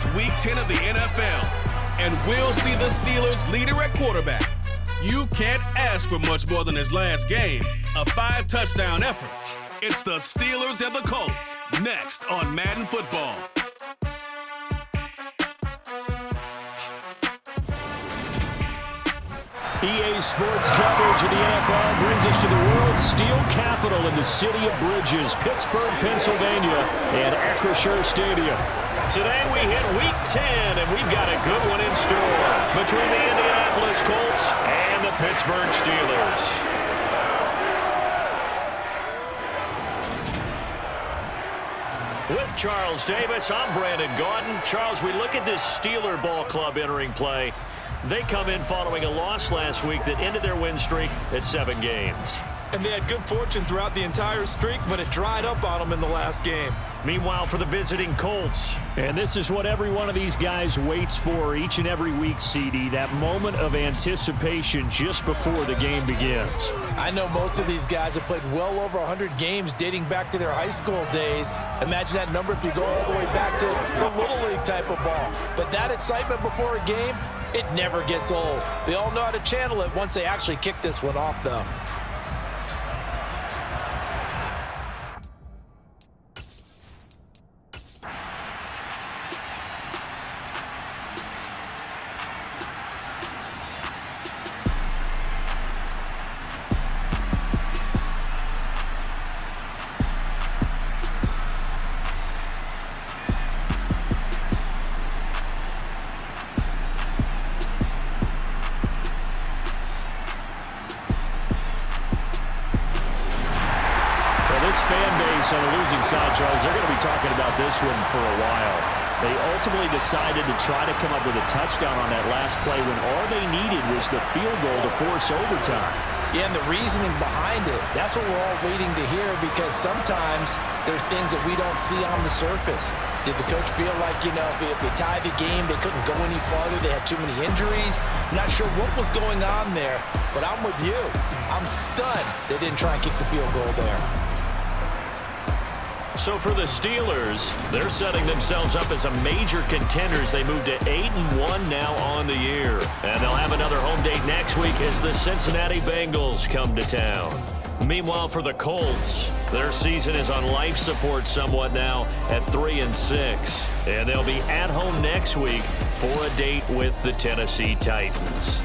It's Week 10 of the NFL, and we'll see the Steelers' leader at quarterback. You can't ask for much more than his last game, a 5-touchdown effort. It's the Steelers and the Colts, next on Madden Football. EA Sports coverage of the NFL brings us to the world's steel capital in the city of Bridges, Pittsburgh, Pennsylvania, and Acrisure Stadium. Today we hit Week 10, and we've got a good one in store between the Indianapolis Colts and the Pittsburgh Steelers. With Charles Davis, I'm Brandon Gaudin. Charles, we look at this Steeler ball club entering play. They come in following a loss last week that ended their win streak at 7 games. And they had good fortune throughout the entire streak, but it dried up on them in the last game. Meanwhile, for the visiting Colts, and this is what every one of these guys waits for each and every week, CD, that moment of anticipation just before the game begins. I know most of these guys have played well over 100 games dating back to their high school days. Imagine that number if you go all the way back to the Little League type of ball. But that excitement before a game, it never gets old. They all know how to channel it once they actually kick this one off, though. On the losing side, Charles, they're going to be talking about this one for a while. They ultimately decided to try to come up with a touchdown on that last play when all they needed was the field goal to force overtime. Yeah, and the reasoning behind it, that's what we're all waiting to hear, because sometimes there's things that we don't see on the surface. Did the coach feel like, if they tied the game, they couldn't go any farther, they had too many injuries? I'm not sure what was going on there, but I'm with you. I'm stunned they didn't try and kick the field goal there. So for the Steelers, they're setting themselves up as a major contenders. They move to 8-1 now on the year. And they'll have another home date next week as the Cincinnati Bengals come to town. Meanwhile, for the Colts, their season is on life support somewhat now at 3-6. And they'll be at home next week for a date with the Tennessee Titans.